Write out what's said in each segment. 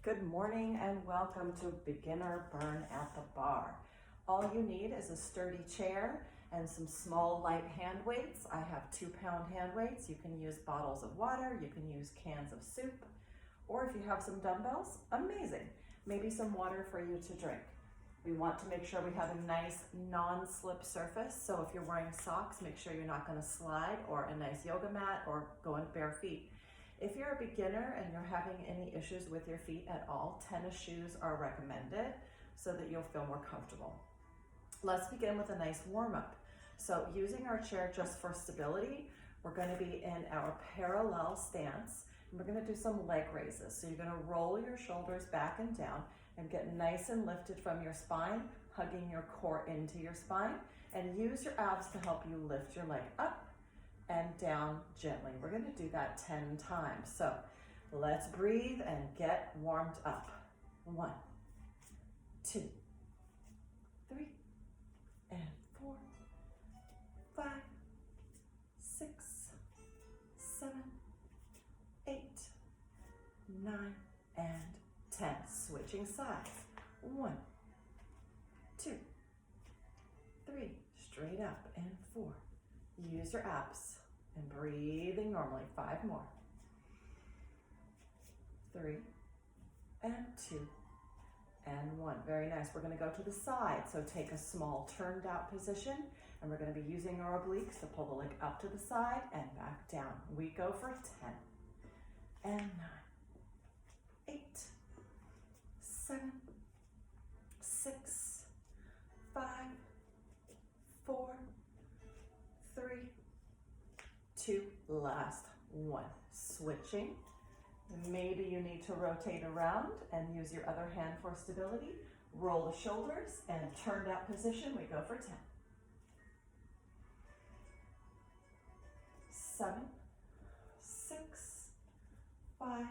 Good morning and welcome to Beginner Burn at the Bar. All you need is a sturdy chair and some small light hand weights. I have 2-pound hand weights. You can use bottles of water, you can use cans of soup, or if you have some dumbbells, amazing. Maybe some water for you to drink. We want to make sure we have a nice non-slip surface. So if you're wearing socks, make sure you're not going to slide, or a nice yoga mat, or go in bare feet. If you're a beginner and you're having any issues with your feet at all, tennis shoes are recommended so that you'll feel more comfortable. Let's begin with a nice warm-up. So using our chair just for stability, we're going to be in our parallel stance, and we're going to do some leg raises. So you're going to roll your shoulders back and down and get nice and lifted from your spine, hugging your core into your spine, and use your abs to help you lift your leg up and down gently. We're going to do that 10 times. So let's breathe and get warmed up. 1, 2, 3, and 4, 5, 6, 7, 8, 9, and 10. Switching sides. 1, 2, 3, straight up, and 4. Use your abs and breathing normally. 5 more. 3 and 2 and 1. Very nice. We're going to go to the side. So take a small turned out position, and we're going to be using our obliques to pull the leg up to the side and back down. We go for 10 and 9, 8, 7, 6, 5, 4, 3, 2, last 1. Switching. Maybe you need to rotate around and use your other hand for stability. Roll the shoulders and turned out position. We go for 10. 7, 6, 5,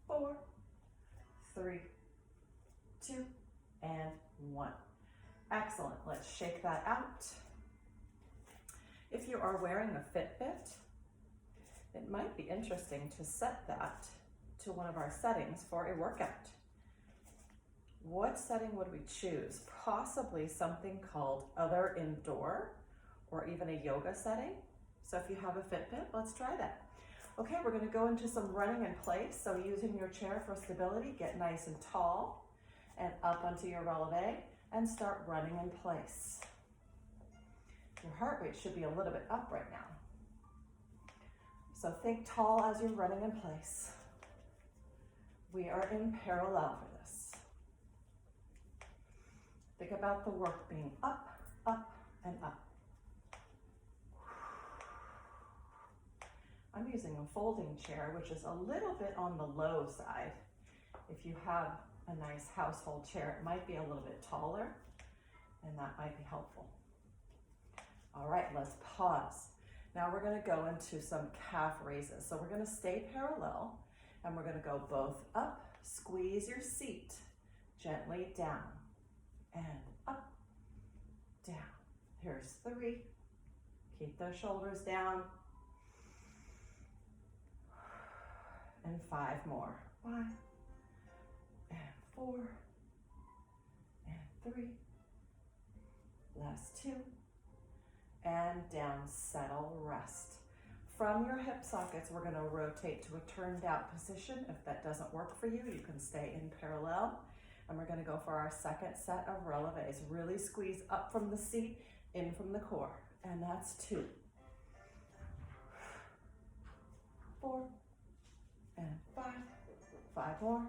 4, 3, 2, and 1. Excellent. Let's shake that out. If you are wearing a Fitbit, it might be interesting to set that to one of our settings for a workout. What setting would we choose? Possibly something called Other Indoor, or even a yoga setting. So if you have a Fitbit, let's try that. Okay, we're going to go into some running in place. So using your chair for stability, get nice and tall and up onto your releve and start running in place. Your heart rate should be a little bit up right now. So think tall as you're running in place. We are in parallel for this. Think about the work being up, up, and up. I'm using a folding chair, which is a little bit on the low side. If you have a nice household chair, it might be a little bit taller, and that might be helpful. All right, let's pause. Now we're going to go into some calf raises. So we're going to stay parallel, and we're going to go both up, squeeze your seat, gently down, and up, down. Here's 3. Keep those shoulders down. And 5 more. 5, and 4, and 3. Last 2. And down, settle, rest. From your hip sockets, we're going to rotate to a turned out position. If that doesn't work for you, you can stay in parallel. And we're going to go for our second set of releves. Really squeeze up from the seat, in from the core. And that's 2. 4, and 5. 5 more.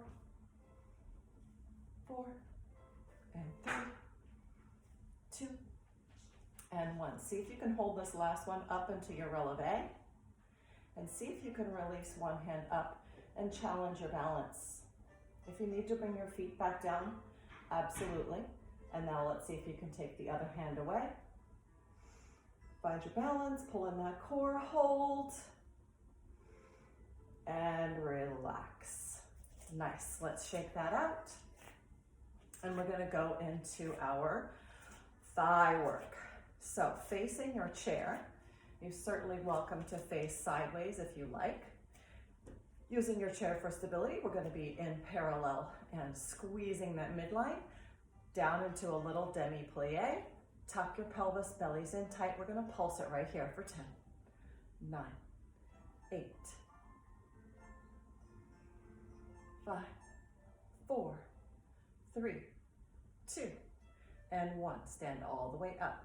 4, and 3, 2, and 1. See if you can hold this last one up into your releve, and see if you can release one hand up and challenge your balance. If you need to bring your feet back down, absolutely. And now let's see if you can take the other hand away. Find your balance, pull in that core, hold, and relax. Nice. Let's shake that out. And we're going to go into our thigh work. So facing your chair, you're certainly welcome to face sideways if you like. Using your chair for stability, we're going to be in parallel and squeezing that midline down into a little demi-plie. Tuck your pelvis, bellies in tight. We're going to pulse it right here for 10, 9, 8, 5, 4, 3, 2, and 1. Stand all the way up.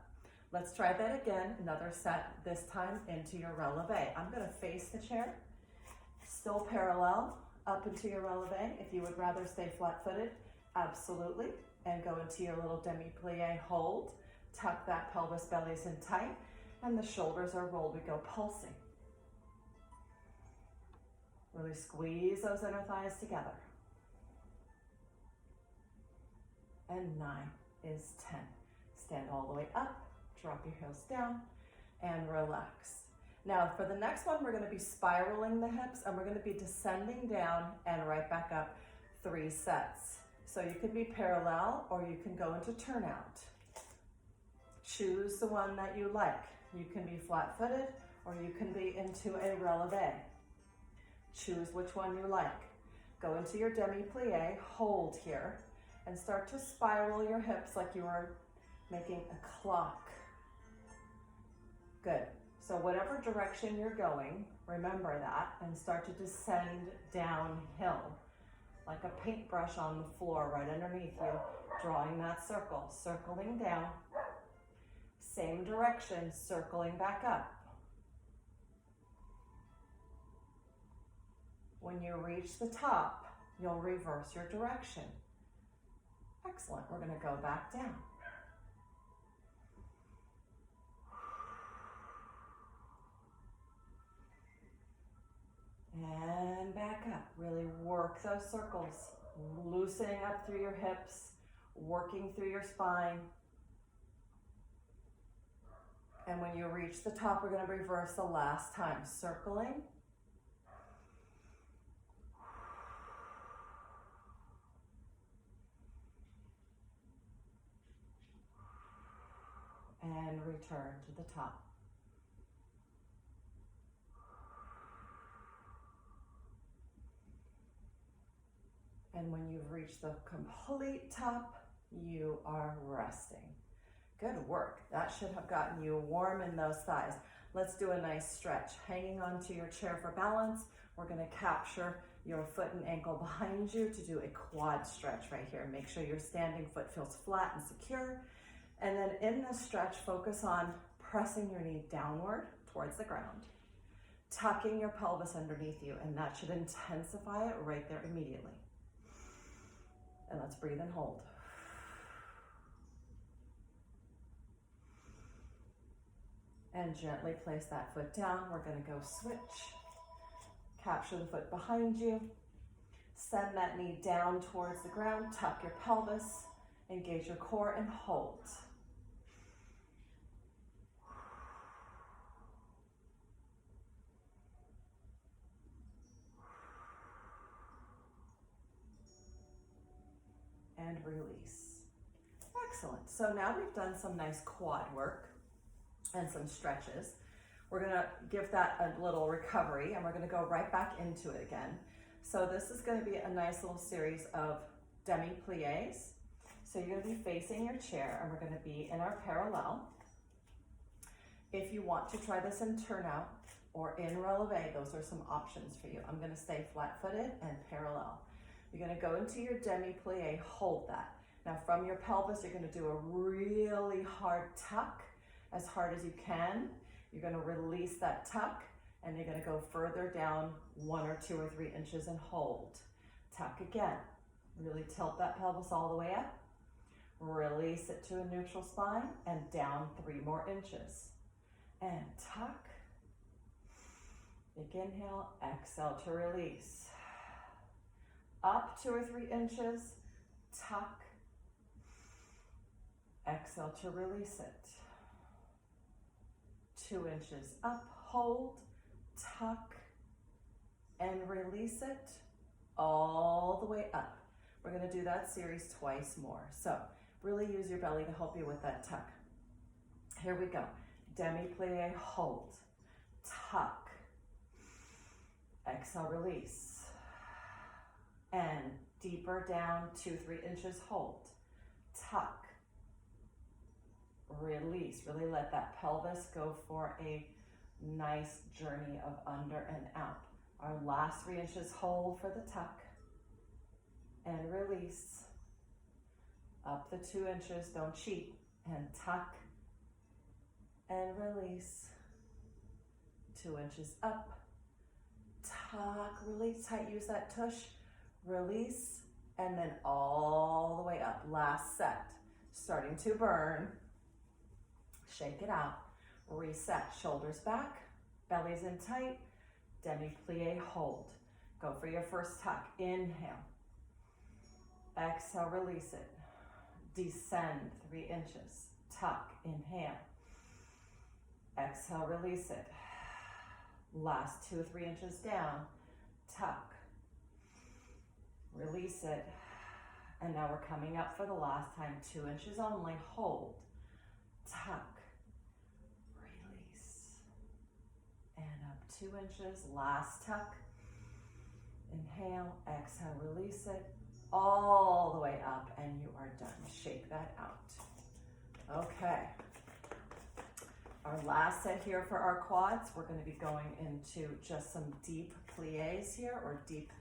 Let's try that again. Another set, this time into your releve. I'm going to face the chair, still parallel, up into your releve. If you would rather stay flat-footed, absolutely. And go into your little demi-plie hold. Tuck that pelvis, bellies in tight, and the shoulders are rolled. We go pulsing. Really squeeze those inner thighs together. And 9 is 10. Stand all the way up, drop your heels down, and relax. Now for the next one, we're going to be spiraling the hips, and we're going to be descending down and right back up 3 sets. So you can be parallel or you can go into turnout. Choose the one that you like. You can be flat-footed or you can be into a releve. Choose which one you like. Go into your demi-plie, hold here, and start to spiral your hips like you are making a clock. Good. So whatever direction you're going, remember that, and start to descend downhill. Like a paintbrush on the floor right underneath you, drawing that circle, circling down, same direction, circling back up. When you reach the top, you'll reverse your direction. Excellent, we're gonna go back down. And back up. Really work those circles, loosening up through your hips, working through your spine. And when you reach the top, we're going to reverse the last time, circling. And return to the top. And when you've reached the complete top, you are resting. Good work. That should have gotten you warm in those thighs. Let's do a nice stretch. Hanging onto your chair for balance, we're going to capture your foot and ankle behind you to do a quad stretch right here. Make sure your standing foot feels flat and secure. And then in this stretch, focus on pressing your knee downward towards the ground, tucking your pelvis underneath you, and that should intensify it right there immediately. And let's breathe and hold. And gently place that foot down. We're going to go switch. Capture the foot behind you. Send that knee down towards the ground. Tuck your pelvis. Engage your core and hold. And release. Excellent. So now we've done some nice quad work and some stretches. We're going to give that a little recovery and we're going to go right back into it again. So this is going to be a nice little series of demi-plies. So you're going to be facing your chair and we're going to be in our parallel. If you want to try this in turnout or in releve, those are some options for you. I'm going to stay flat-footed and parallel. You're going to go into your demi-plie, hold that. Now from your pelvis, you're going to do a really hard tuck, as hard as you can. You're going to release that tuck and you're going to go further down 1 or 2 or 3 inches and hold. Tuck again. Really tilt that pelvis all the way up. Release it to a neutral spine and down 3 more inches. And tuck. Big inhale, exhale to release. Up 2 or 3 inches, tuck. Exhale to release it. 2 inches up, hold, tuck, and release it all the way up. We're going to do that series twice more. So really use your belly to help you with that tuck. Here we go. Demi-plie, hold, tuck, exhale, release. and deeper down, 2-3 inches, hold, tuck, release. Really let that pelvis go for a nice journey of under and out. Our last 3 inches, hold for the tuck and release. Up the 2 inches, don't cheat, and tuck and release. 2 inches up, tuck, really tight, use that tush, release, and then all the way up. Last set, starting to burn. Shake it out, reset, shoulders back, belly's in tight, demi-plie, hold. Go for your first tuck, inhale. Exhale, release it. Descend 3 inches, tuck, inhale. Exhale, release it. Last 2-3 inches down, tuck, release it. And now we're coming up for the last time, 2 inches only, hold, tuck, release. And up 2 inches, last tuck, inhale, exhale, release it, all the way up, and you are done. Shake that out. Okay. Our last set here for our quads, we're going to be going into just some deep plies here, or deep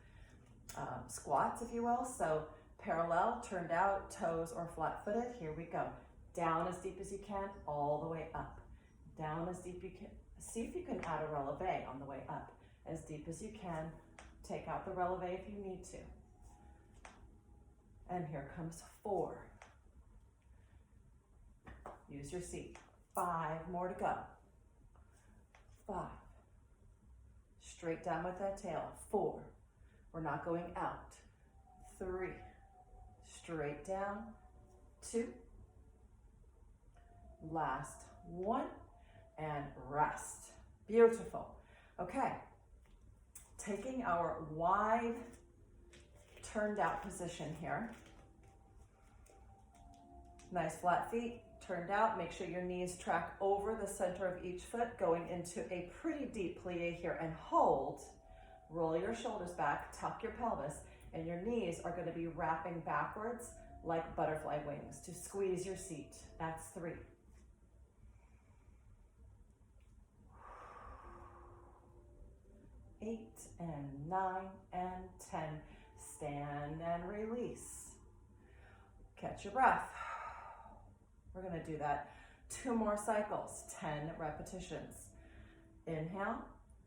squats, if you will. So parallel, turned out, toes or flat-footed. Here we go. Down as deep as you can, all the way up. Down as deep you can. See if you can add a releve on the way up. As deep as you can. Take out the releve if you need to. And here comes 4. Use your seat. 5 more to go. 5. Straight down with that tail. 4. We're not going out. 3. Straight down. 2. Last 1. And rest. Beautiful. Okay. Taking our wide turned out position here. Nice flat feet, turned out. Make sure your knees track over the center of each foot, going into a pretty deep plie here, and hold. Roll your shoulders back, tuck your pelvis, and your knees are going to be wrapping backwards like butterfly wings to squeeze your seat. That's 3. 8 and 9 and 10. Stand and release. Catch your breath. We're going to do that 2 more cycles, 10 repetitions. Inhale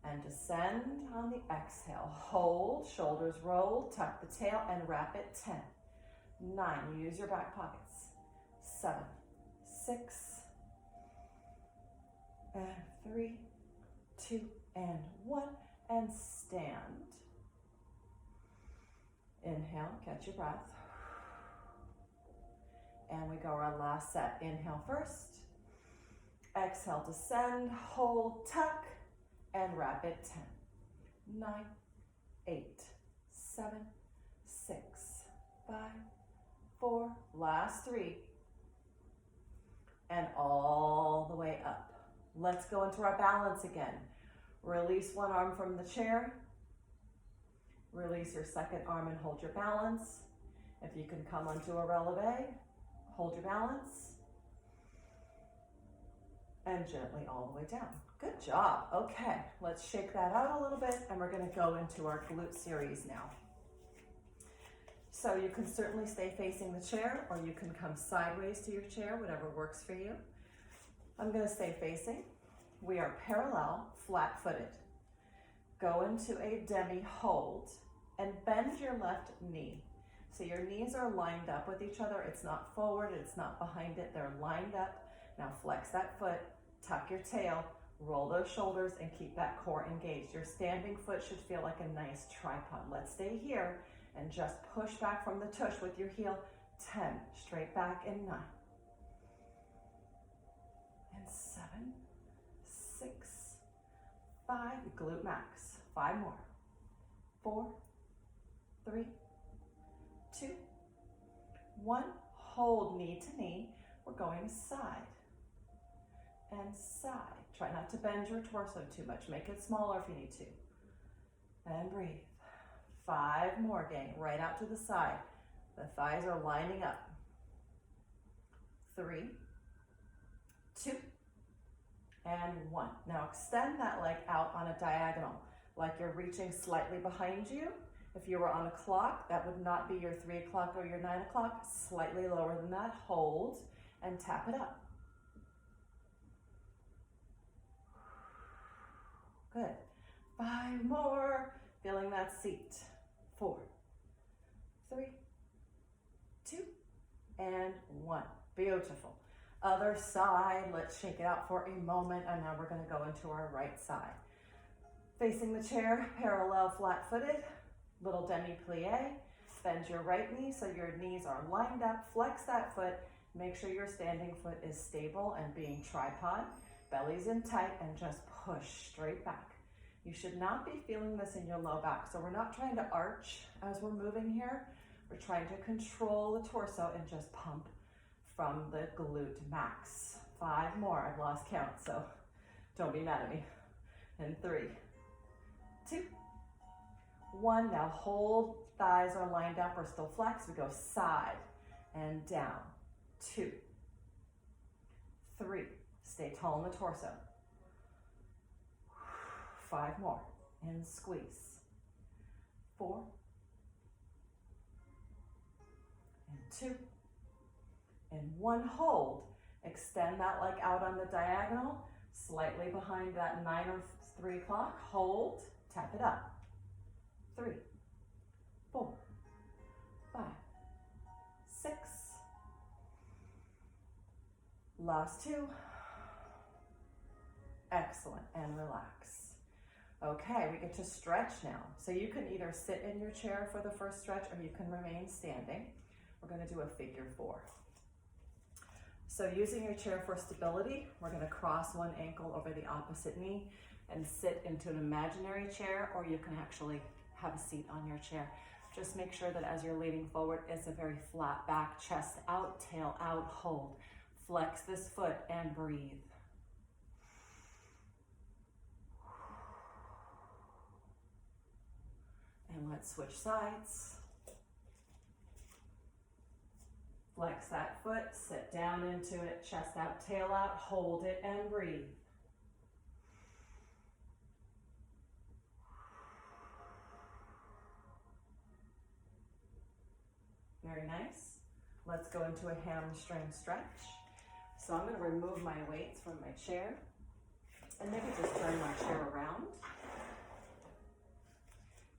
and descend on the exhale. Hold, shoulders roll, tuck the tail and wrap it. 10, 9, use your back pockets. 7, 6, and 3, 2, and 1, and stand. Inhale, catch your breath. And we go our last set. Inhale first. Exhale, descend, hold, tuck, and wrap it. 10, 9, 8, 7, 6, 5, 4, last 3, and all the way up. Let's go into our balance again. Release one arm from the chair. Release your second arm and hold your balance. If you can come onto a releve, hold your balance. And gently all the way down. Good job. Okay, let's shake that out a little bit, and we're going to go into our glute series now. So you can certainly stay facing the chair, or you can come sideways to your chair, whatever works for you. I'm going to stay facing. We are parallel, flat-footed. Go into a demi hold and bend your left knee. So your knees are lined up with each other. It's not forward, it's not behind it. They're lined up. Now flex that foot, tuck your tail, roll those shoulders, and keep that core engaged. Your standing foot should feel like a nice tripod. Let's stay here and just push back from the tush with your heel. 10, straight back, and 9. And 7, 6, 5, glute max. 5 more. 4, 3, 2, 1. Hold knee to knee. We're going side and side. Try not to bend your torso too much. Make it smaller if you need to. And breathe. 5 more, gang, right out to the side. The thighs are lining up. 3, 2, and 1. Now extend that leg out on a diagonal, like you're reaching slightly behind you. If you were on a clock, that would not be your 3 o'clock or your 9 o'clock, slightly lower than that. Hold and tap it up. Good. 5 more, feeling that seat. 4, 3, 2, and 1. Beautiful. Other side, let's shake it out for a moment, and now we're going to go into our right side. Facing the chair, parallel flat-footed, little demi-plie. Bend your right knee so your knees are lined up. Flex that foot. Make sure your standing foot is stable and being tripod. Belly's in tight, and just push straight back. You should not be feeling this in your low back, so we're not trying to arch as we're moving here. We're trying to control the torso and just pump from the glute max. 5 more, I've lost count, so don't be mad at me. And 3, 2, 1. Now hold, thighs are lined up or still flexed. We go side and down. 2, 3, stay tall in the torso. 5 more, and squeeze. 4, and 2, and 1. Hold. Extend that leg out on the diagonal, slightly behind that 9 or 3 o'clock. Hold, tap it up. 3, 4, 5, 6. Last 2. Excellent, and relax. Okay, we get to stretch now. So you can either sit in your chair for the first stretch or you can remain standing. We're going to do a figure 4. So using your chair for stability, we're going to cross one ankle over the opposite knee and sit into an imaginary chair, or you can actually have a seat on your chair. Just make sure that as you're leaning forward, it's a very flat back, chest out, tail out, hold. Flex this foot and breathe. And let's switch sides. Flex that foot, sit down into it, chest out, tail out, hold it and breathe. Very nice. Let's go into a hamstring stretch. So I'm going to remove my weights from my chair and maybe just turn my chair around.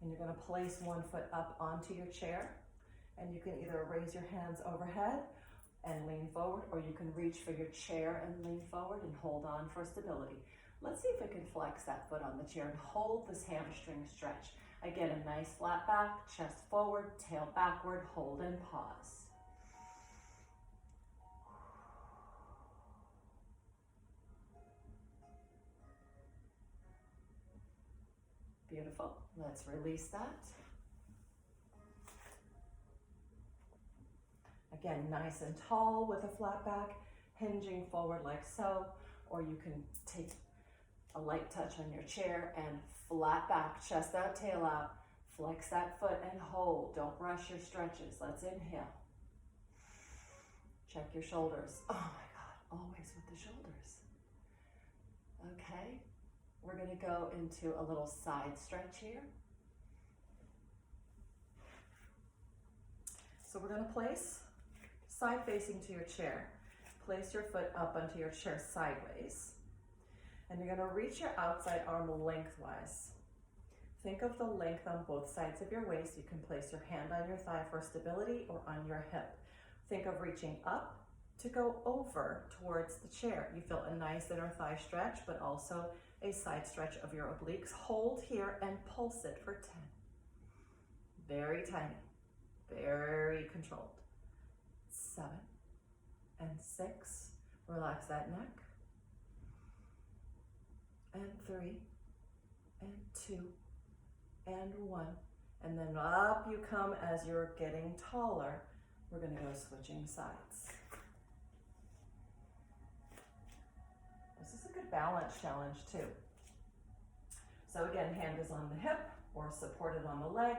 And you're going to place one foot up onto your chair, and you can either raise your hands overhead and lean forward, or you can reach for your chair and lean forward and hold on for stability. Let's see if we can flex that foot on the chair and hold this hamstring stretch. Again, a nice flat back, chest forward, tail backward, hold and pause. Beautiful. Let's release that. Again, nice and tall with a flat back, hinging forward like so, or you can take a light touch on your chair and flat back, chest out, tail out, flex that foot and hold. Don't rush your stretches. Let's inhale. Check your shoulders. Oh my God, always with the shoulders. Okay. We're going to go into a little side stretch here. So we're going to place side facing to your chair. Place your foot up onto your chair sideways. And you're going to reach your outside arm lengthwise. Think of the length on both sides of your waist. You can place your hand on your thigh for stability or on your hip. Think of reaching up to go over towards the chair. You feel a nice inner thigh stretch, but also a side stretch of your obliques. Hold here and pulse it for 10. Very tiny, very controlled. 7 and 6. Relax that neck. And 3 and 2 and 1. And then up you come as you're getting taller. We're going to go switching sides. This is a good balance challenge too. So again, hand is on the hip or supported on the leg.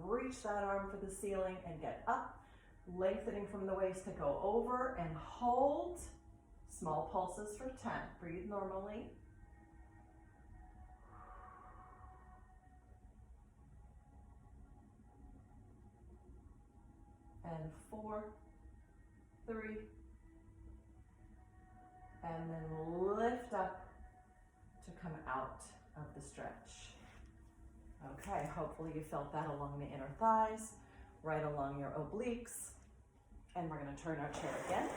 Reach that arm for the ceiling and get up, lengthening from the waist to go over and hold. Small pulses for 10. Breathe normally. And 4, 3, and then lift up to come out of the stretch. Okay, hopefully you felt that along the inner thighs, right along your obliques. And we're gonna turn our chair again.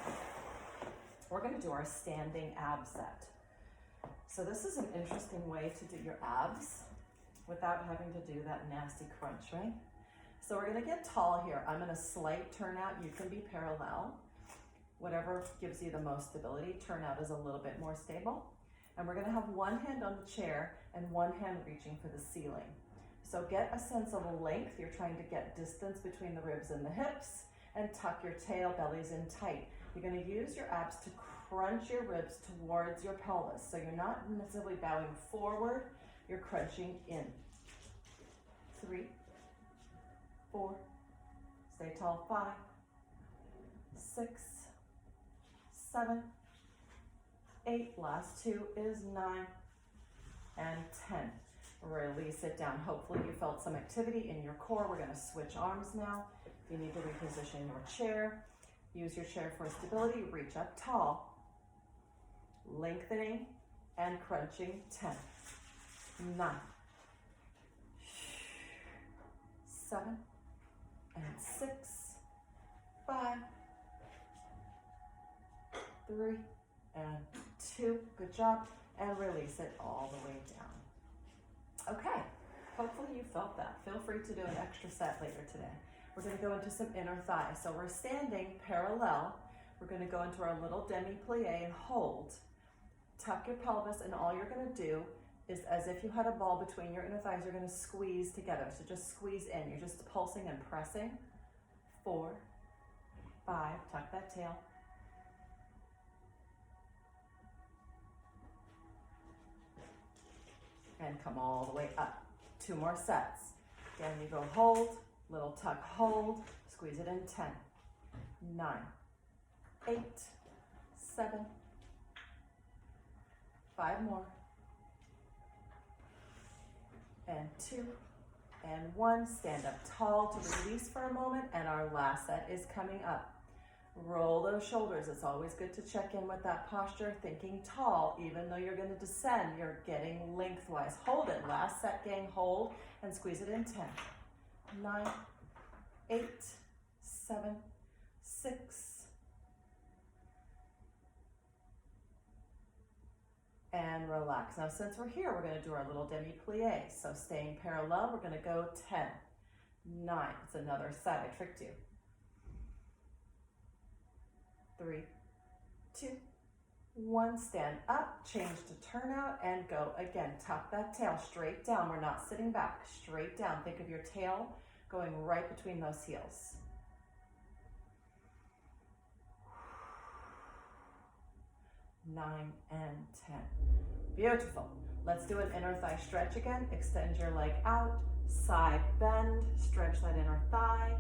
We're gonna do our standing ab set. So this is an interesting way to do your abs without having to do that nasty crunch, right? So we're gonna get tall here. I'm gonna slight turnout. You can be parallel. Whatever gives you the most stability. Turnout is a little bit more stable. And we're gonna have one hand on the chair and one hand reaching for the ceiling. So get a sense of length. You're trying to get distance between the ribs and the hips, and tuck your tail, bellies in tight. You're gonna use your abs to crunch your ribs towards your pelvis. So you're not necessarily bowing forward, you're crunching in. 3, 4, stay tall, 5, 6, 7, 8, last 2 is 9, and 10. Release it down. Hopefully you felt some activity in your core. We're gonna switch arms now. If you need to reposition your chair, use your chair for stability, reach up tall, lengthening and crunching. 10, 9, 7, and 6, 5, 3, and 2. Good job. And release it all the way down. Okay, hopefully you felt that. Feel free to do an extra set later today. We're gonna go into some inner thighs. So we're standing parallel. We're gonna go into our little demi-plie and hold. Tuck your pelvis, and all you're gonna do is, as if you had a ball between your inner thighs, you're gonna squeeze together. So just squeeze in. You're just pulsing and pressing. 4, 5, tuck that tail. And come all the way up. 2 more sets. Again, you go hold, little tuck, hold, squeeze it in. 10, 9, 8, 7, 5 more, and 2, and 1. Stand up tall to release for a moment, and our last set is coming up. Roll those shoulders. It's always good to check in with that posture, thinking tall. Even though you're going to descend, you're getting lengthwise. Hold it. Last set, gang, hold and squeeze it in. 10, 9, 8, 7, 6, and relax. Now, since we're here, we're going to do our little demi-plie. So staying parallel, we're going to go 10, 9. It's another set. I tricked you. 3, 2, 1. Stand up, change to turnout, and go again. Tuck that tail straight down. We're not sitting back, straight down. Think of your tail going right between those heels. 9 and 10. Beautiful. Let's do an inner thigh stretch again. Extend your leg out, side bend, stretch that inner thigh.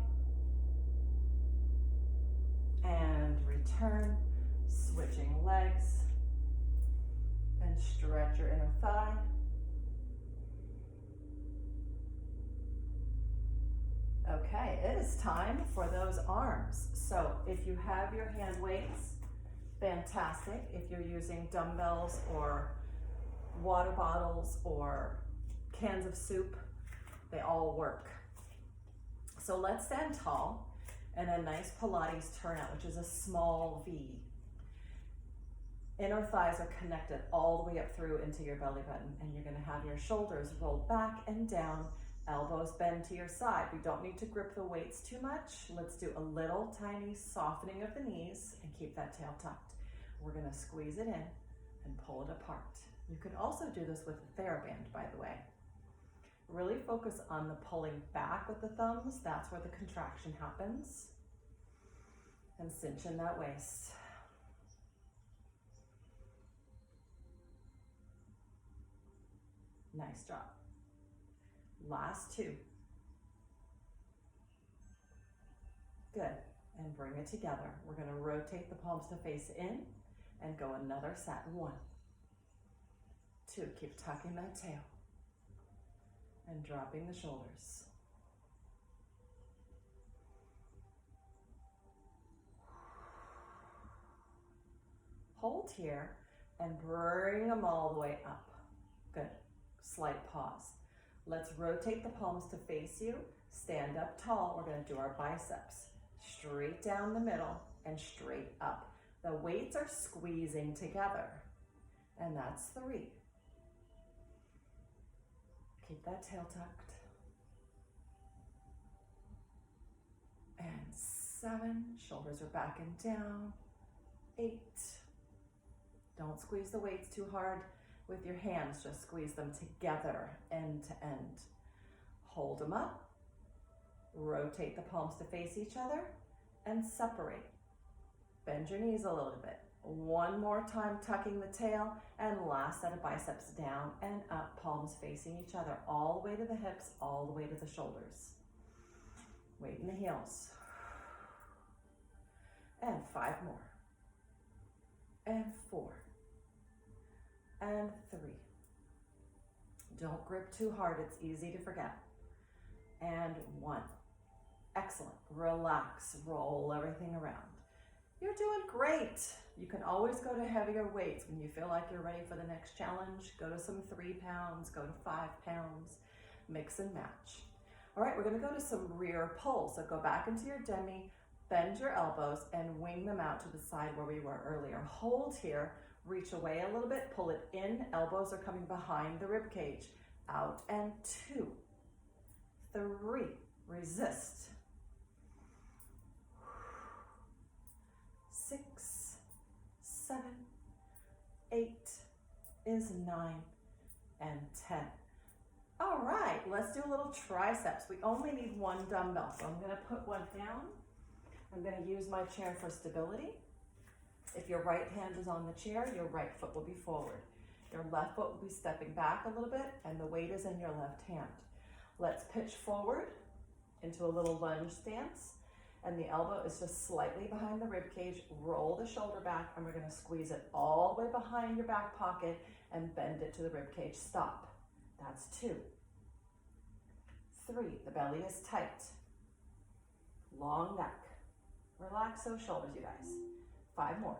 And return, switching legs, and stretch your inner thigh. Okay, it is time for those arms. So if you have your hand weights, fantastic. If you're using dumbbells or water bottles or cans of soup, they all work. So let's stand tall. And a nice Pilates turnout, which is a small V. Inner thighs are connected all the way up through into your belly button, and you're gonna have your shoulders rolled back and down, elbows bend to your side. We don't need to grip the weights too much. Let's do a little tiny softening of the knees and keep that tail tucked. We're gonna squeeze it in and pull it apart. You could also do this with a TheraBand, by the way. Really focus on the pulling back with the thumbs. That's where the contraction happens. And cinch in that waist. Nice job. Last 2. Good. And bring it together. We're going to rotate the palms to face in and go another set. 1, 2. Keep tucking that tail and dropping the shoulders. Hold here and bring them all the way up. Good. Slight pause. Let's rotate the palms to face you. Stand up tall. We're going to do our biceps. Straight down the middle and straight up. The weights are squeezing together. And that's 3. Keep that tail tucked. And 7. Shoulders are back and down. 8. Don't squeeze the weights too hard with your hands. Just squeeze them together, end to end. Hold them up. Rotate the palms to face each other and separate. Bend your knees a little bit. 1 more time, tucking the tail, and last set of biceps down and up, palms facing each other, all the way to the hips, all the way to the shoulders. Weight in the heels. And 5 more. And 4. And 3. Don't grip too hard, it's easy to forget. And 1. Excellent. Relax, roll everything around. You're doing great. You can always go to heavier weights when you feel like you're ready for the next challenge. Go to some 3 pounds, go to 5 pounds, mix and match. All right, we're gonna go to some rear pulls. So go back into your demi, bend your elbows and wing them out to the side where we were earlier. Hold here, reach away a little bit, pull it in, elbows are coming behind the rib cage. Out and 2, 3, resist. 6, 7, 8 is 9 and 10. All right, let's do a little triceps. We only need 1 dumbbell, so I'm gonna put 1 down. I'm gonna use my chair for stability. If your right hand is on the chair, your right foot will be forward. Your left foot will be stepping back a little bit and the weight is in your left hand. Let's pitch forward into a little lunge stance and the elbow is just slightly behind the rib cage. Roll the shoulder back and we're gonna squeeze it all the way behind your back pocket and bend it to the rib cage. Stop. That's 2. 3, the belly is tight. Long neck. Relax those shoulders, you guys. 5 more.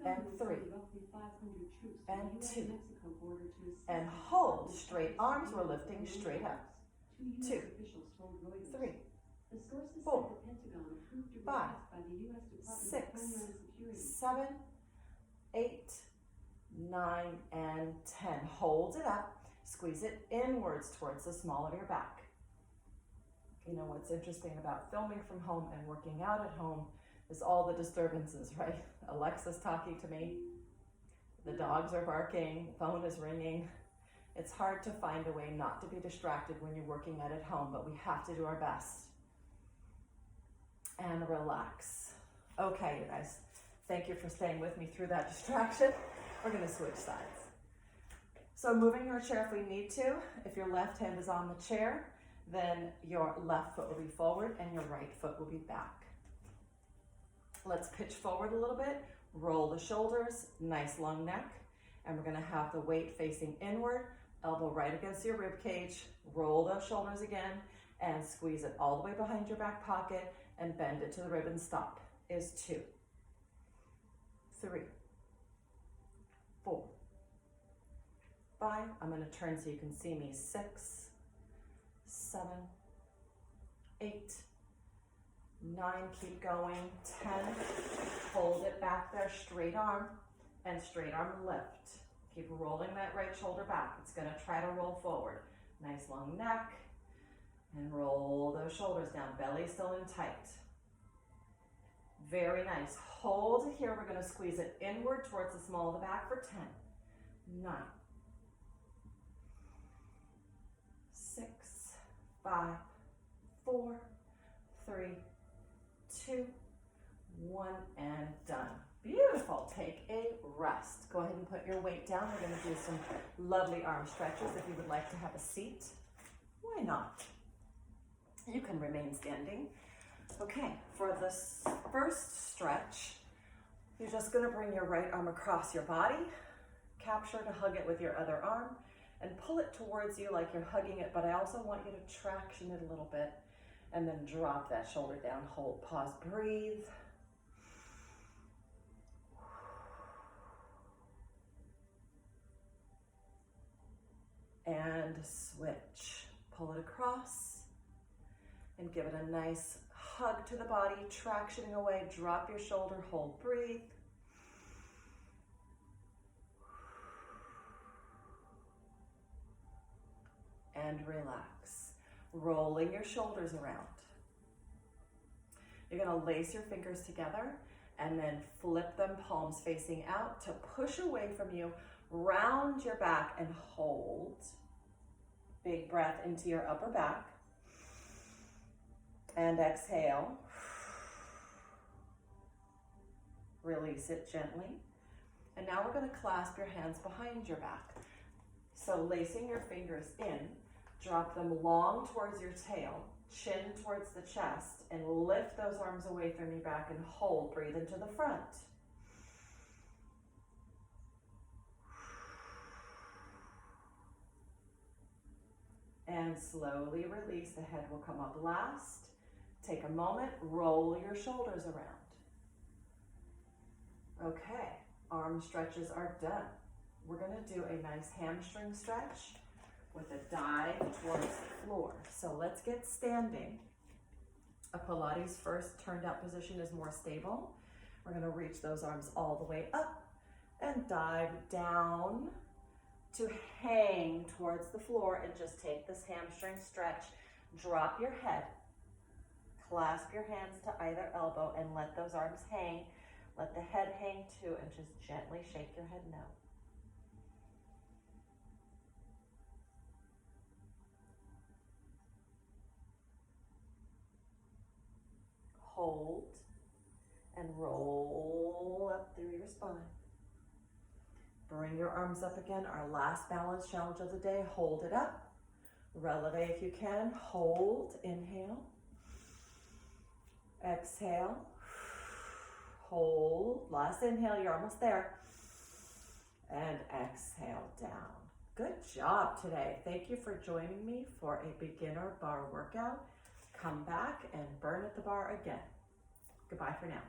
And 3. And 2. And hold. Straight arms, we're lifting straight up. 2, 3, 4, 5, 6, 7, 8, 9, and 10. Hold it up. Squeeze it inwards towards the small of your back. You know what's interesting about filming from home and working out at home is all the disturbances, right? Alexa's talking to me, the dogs are barking, the phone is ringing. It's hard to find a way not to be distracted when you're working out at home, but we have to do our best. And relax. Okay, you guys, thank you for staying with me through that distraction. We're gonna switch sides. So moving your chair if we need to. If your left hand is on the chair, then your left foot will be forward and your right foot will be back. Let's pitch forward a little bit, roll the shoulders, nice long neck, and we're gonna have the weight facing inward, elbow right against your rib cage, roll those shoulders again, and squeeze it all the way behind your back pocket and bend it to the rib and stop. Is 2, 3, 4, 5. I'm gonna turn so you can see me. 6, 7, 8, 9, keep going. 10, hold it back there, straight arm and straight arm lift. Keep rolling that right shoulder back. It's gonna try to roll forward. Nice long neck and roll those shoulders down. Belly still in tight. Very nice. Hold it here. We're gonna squeeze it inward towards the small of the back for 10, 9, 6, 5, 4, 3, 2, 1, and done. Beautiful. Take a rest. Go ahead and put your weight down. We're going to do some lovely arm stretches if you would like to have a seat. Why not? You can remain standing. Okay, for this first stretch, you're just gonna bring your right arm across your body, capture to hug it with your other arm, and pull it towards you like you're hugging it, but I also want you to traction it a little bit, and then drop that shoulder down, hold, pause, breathe. And switch. Pull it across and give it a nice hug to the body, tractioning away, drop your shoulder, hold, breathe. And relax, rolling your shoulders around. You're gonna lace your fingers together and then flip them palms facing out to push away from you, round your back and hold. Big breath into your upper back. And exhale. Release it gently. And now we're gonna clasp your hands behind your back. So lacing your fingers in, drop them long towards your tail, chin towards the chest, and lift those arms away from your back and hold. Breathe into the front. And slowly release. The head will come up last. Take a moment, roll your shoulders around. Okay, arm stretches are done. We're gonna do a nice hamstring stretch with a dive towards the floor. So let's get standing. A Pilates first turned out position is more stable. We're gonna reach those arms all the way up and dive down to hang towards the floor and just take this hamstring stretch. Drop your head, clasp your hands to either elbow and let those arms hang. Let the head hang too and just gently shake your head no. Hold and roll up through your spine. Bring your arms up again. Our last balance challenge of the day. Hold it up. Releve if you can. Hold. Inhale. Exhale. Hold. Last inhale. You're almost there. And exhale down. Good job today. Thank you for joining me for a beginner bar workout. Come back and burn at the bar again. Goodbye for now.